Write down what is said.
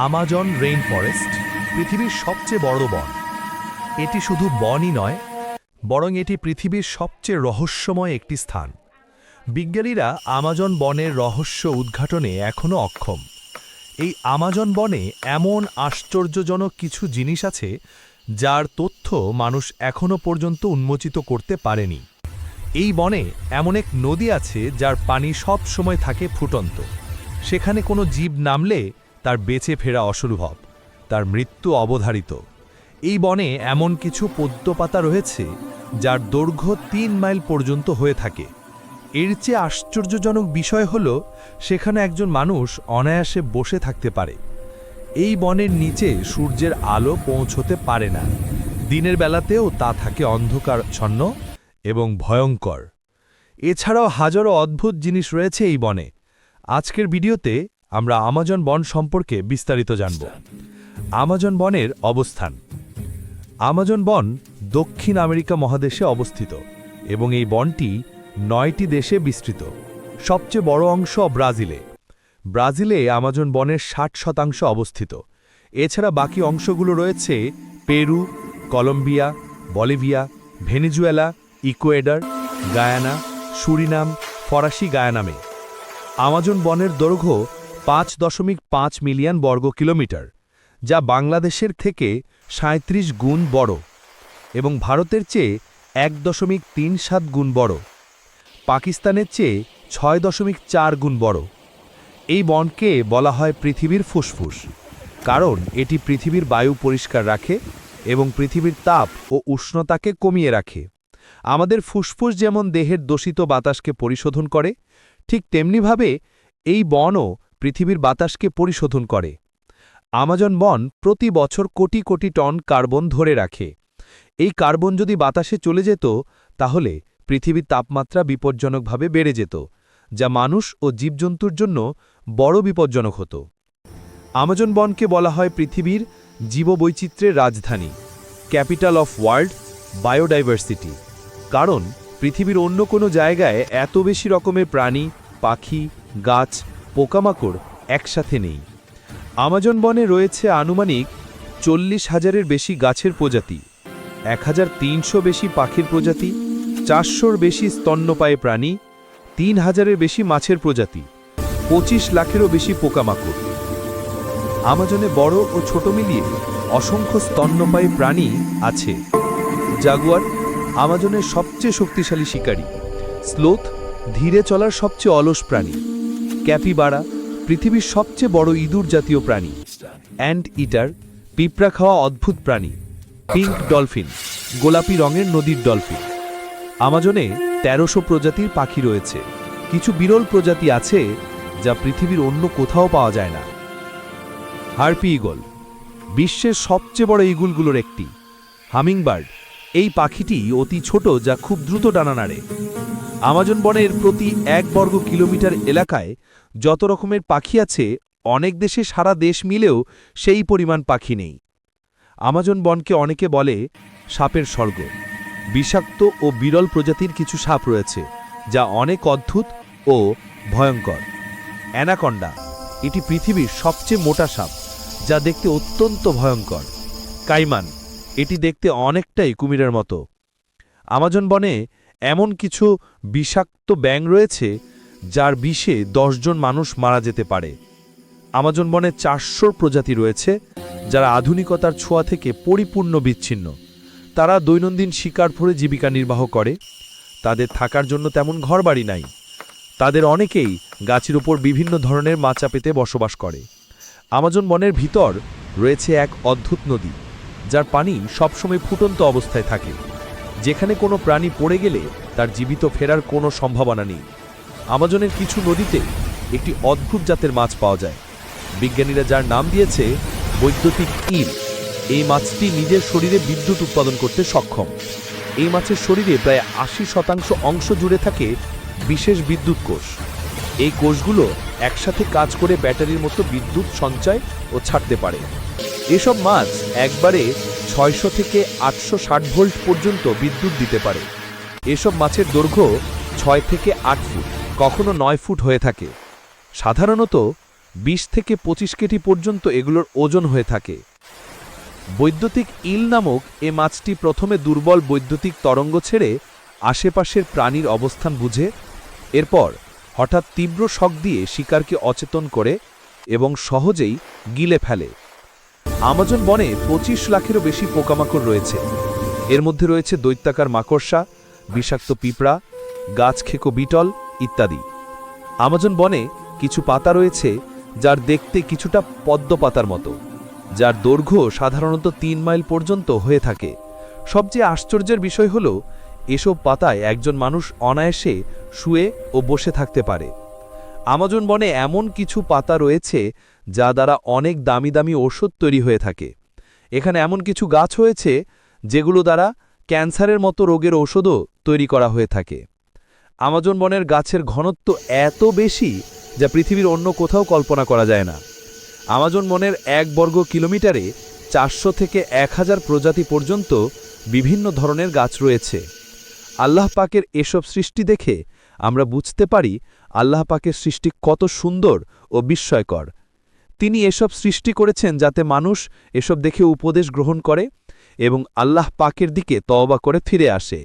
Amazon rain forest পৃথিবীর সবচেয়ে বড় বন। এটি শুধু বনই নয়, বরং এটি পৃথিবীর সবচেয়ে রহস্যময় একটি স্থান। বিজ্ঞানীরা আমাজন বনের রহস্য উদ্ঘাটনে এখনও অক্ষম। এই আমাজন বনে এমন আশ্চর্যজনক কিছু জিনিস আছে যার তথ্য মানুষ এখনও পর্যন্ত উন্মোচিত করতে পারেনি। এই বনে এমন এক নদী আছে যার পানি সব সময় থাকে ফুটন্ত। সেখানে কোনো জীব নামলে তার বেঁচে ফেরা অসম্ভব, তার মৃত্যু অবধারিত। এই বনে এমন কিছু পদ্মপাতা রয়েছে যার দৈর্ঘ্য ৩ মাইল পর্যন্ত হয়ে থাকে। এর চেয়ে আশ্চর্যজনক বিষয় হল সেখানে একজন মানুষ অনায়াসে বসে থাকতে পারে। এই বনের নিচে সূর্যের আলো পৌঁছতে পারে না, দিনের বেলাতেও তা থাকে অন্ধকারচ্ছন্ন এবং ভয়ঙ্কর। এছাড়াও হাজারো অদ্ভুত জিনিস রয়েছে এই বনে। আজকের ভিডিওতে আমরা আমাজন বন সম্পর্কে বিস্তারিত জানব। আমাজন বনের অবস্থান। আমাজন বন দক্ষিণ আমেরিকা মহাদেশে অবস্থিত এবং এই বনটি ৯টি দেশে বিস্তৃত। সবচেয়ে বড় অংশ ব্রাজিলে। ব্রাজিলে আমাজন বনের ৬০% অবস্থিত। এছাড়া বাকি অংশগুলো রয়েছে Peru, Colombia, Bolivia, Venezuela, Ecuador, Guyana, Suriname, ফরাসি গায়ানামে। আমাজন বনের দৈর্ঘ্য ৫.৫ মিলিয়ন বর্গ কিলোমিটার, যা বাংলাদেশের থেকে ৩৭ গুণ বড় এবং ভারতের চেয়ে ১.৩৭ গুণ বড়, পাকিস্তানের চেয়ে ৬.৪ গুণ বড়। এই বনকে বলা হয় পৃথিবীর ফুসফুস, কারণ এটি পৃথিবীর বায়ু পরিষ্কার রাখে এবং পৃথিবীর তাপ ও উষ্ণতাকে কমিয়ে রাখে। আমাদের ফুসফুস যেমন দেহের দূষিত বাতাসকে পরিশোধন করে, ঠিক তেমনিভাবে এই বনও পৃথিবীর বাতাসকে পরিশোধন করে। আমাজন বন প্রতি বছর কোটি কোটি টন কার্বন ধরে রাখে। এই কার্বন যদি বাতাসে চলে যেত, তাহলে পৃথিবীর তাপমাত্রা বিপজ্জনকভাবে বেড়ে যেত, যা মানুষ ও জীবজন্তুর জন্য বড় বিপজ্জনক হতো। আমাজন বনকে বলা হয় পৃথিবীর জীববৈচিত্র্যের রাজধানী, ক্যাপিটাল অফ ওয়ার্ল্ড বায়োডাইভার্সিটি, কারণ পৃথিবীর অন্য কোনো জায়গায় এত বেশি রকমের প্রাণী, পাখি, গাছ, পোকামাকড় একসাথে নেই। আমাজন বনে রয়েছে আনুমানিক ৪০,০০০-এর বেশি গাছের প্রজাতি, ১,৩০০ বেশি পাখির প্রজাতি, ৪০০-র বেশি স্তন্যপায়ী প্রাণী, ৩,০০০-এর বেশি মাছের প্রজাতি, ২৫ লাখেরও বেশি পোকামাকড়। আমাজনে বড় ও ছোট মিলিয়ে অসংখ্য স্তন্যপায়ী প্রাণী আছে। জাগুয়ার আমাজনের সবচেয়ে শক্তিশালী শিকারী। স্লোথ ধীরে চলার সবচেয়ে অলস প্রাণী। ক্যাপিবারা পৃথিবীর সবচেয়ে বড় ইঁদুর জাতীয় প্রাণী। অ্যান্ট ইটার পিঁপড়া খাওয়া অদ্ভুত প্রাণী। পিঙ্ক ডলফিন গোলাপি রঙের নদীর ডলফিন। আমাজনে ১৩০০ প্রজাতির পাখি রয়েছে। কিছু বিরল প্রজাতি আছে যা পৃথিবীর অন্য কোথাও পাওয়া যায় না। হার্পি ঈগল বিশ্বের সবচেয়ে বড় ঈগলগুলোর একটি। হামিংবার্ড এই পাখিটি অতি ছোট, যা খুব দ্রুত ডানা নাড়ে। আমাজন বনের প্রতি ১ বর্গ কিলোমিটার এলাকায় যত রকমের পাখি আছে, অনেক দেশে সারা দেশ মিলেও সেই পরিমাণ পাখি নেই। আমাজন বনকে অনেকে বলে সাপের স্বর্গ। বিষাক্ত ও বিরল প্রজাতির কিছু সাপ রয়েছে, যা অনেক অদ্ভুত ও ভয়ঙ্কর। অ্যানাকন্ডা এটি পৃথিবীর সবচেয়ে মোটা সাপ, যা দেখতে অত্যন্ত ভয়ঙ্কর। কাইমান এটি দেখতে অনেকটাই কুমিরের মতো। আমাজন বনে এমন কিছু বিষাক্ত ব্যাঙ রয়েছে যার বিষে ১০ জন মানুষ মারা যেতে পারে। আমাজন বনে ৪০০ প্রজাতি রয়েছে যারা আধুনিকতার ছোঁয়া থেকে পরিপূর্ণ বিচ্ছিন্ন। তারা দৈনন্দিন শিকার ধরে জীবিকা নির্বাহ করে। তাদের থাকার জন্য তেমন ঘরবাড়ি নাই। তাদের অনেকেই গাছের উপর বিভিন্ন ধরনের মাচা পেতে বসবাস করে। আমাজন বনের ভিতর রয়েছে এক অদ্ভুত নদী, যার পানি সবসময় ফুটন্ত অবস্থায় থাকে। যেখানে কোনো প্রাণী পড়ে গেলে তার জীবিত ফেরার কোনো সম্ভাবনা নেই। আমাজনের কিছু নদীতে একটি অদ্ভুত জাতের মাছ পাওয়া যায়, বিজ্ঞানীরা যার নাম দিয়েছে বৈদ্যুতিক ইল। এই মাছটি নিজের শরীরে বিদ্যুৎ উৎপাদন করতে সক্ষম। এই মাছের শরীরে প্রায় ৮০% অংশ জুড়ে থাকে বিশেষ বিদ্যুৎ কোষ। এই কোষগুলো একসাথে কাজ করে ব্যাটারির মতো বিদ্যুৎ সঞ্চয় ও ছাড়তে পারে। এসব মাছ একবারে ৬০০ থেকে ৮৬০ ভোল্ট পর্যন্ত বিদ্যুৎ দিতে পারে। এসব মাছের দৈর্ঘ্য ৬ থেকে ৮ ফুট, কখনো ৯ ফুট হয়ে থাকে। সাধারণত 20 থেকে 25 কেজি পর্যন্ত এগুলোর ওজন হয়ে থাকে। বৈদ্যুতিক ইল নামক এ মাছটি প্রথমে দুর্বল বৈদ্যুতিক তরঙ্গ ছেড়ে আশেপাশের প্রাণীর অবস্থান বুঝে, এরপর হঠাৎ তীব্র শক দিয়ে শিকারকে অচেতন করে এবং সহজেই গিলে ফেলে। আমাজন বনে 25 লাখেরও বেশি পোকামাকড় রয়েছে। এর মধ্যে রয়েছে দৈত্যাকার মাকড়সা, বিষাক্ত পিঁপড়া, গাছখেকো বিটল ইত্যাদি। আমাজন বনে কিছু পাতা রয়েছে যার দেখতে কিছুটা পদ্ম পাতার মতো, যার দৈর্ঘ্য সাধারণত 3 মাইল পর্যন্ত হয়ে থাকে। সবচেয়ে আশ্চর্যের বিষয় হল এসব পাতায় একজন মানুষ অনায়াসে শুয়ে ও বসে থাকতে পারে। আমাজন বনে এমন কিছু পাতা রয়েছে যা দ্বারা অনেক দামি দামি ওষুধ তৈরি হয়ে থাকে। এখানে এমন কিছু গাছ হয়েছে যেগুলো দ্বারা ক্যান্সারের মতো রোগের ঔষধও তৈরি করা হয়ে থাকে। আমাজন বনের গাছের ঘনত্ব এত বেশি যা পৃথিবীর অন্য কোথাও কল্পনা করা যায় না। আমাজন বনের 1 বর্গ কিলোমিটারে 400 থেকে 1000 প্রজাতি পর্যন্ত বিভিন্ন ধরনের গাছ রয়েছে। আল্লাহ পাকের এসব সৃষ্টি দেখে আমরা বুঝতে পারি আল্লাহ পাকের সৃষ্টি কত সুন্দর ও বিস্ময়কর। তিনি এসব সৃষ্টি করেছেন যাতে মানুষ এসব দেখে উপদেশ গ্রহণ করে এবং আল্লাহ পাকের দিকে তওবা করে ফিরে আসে।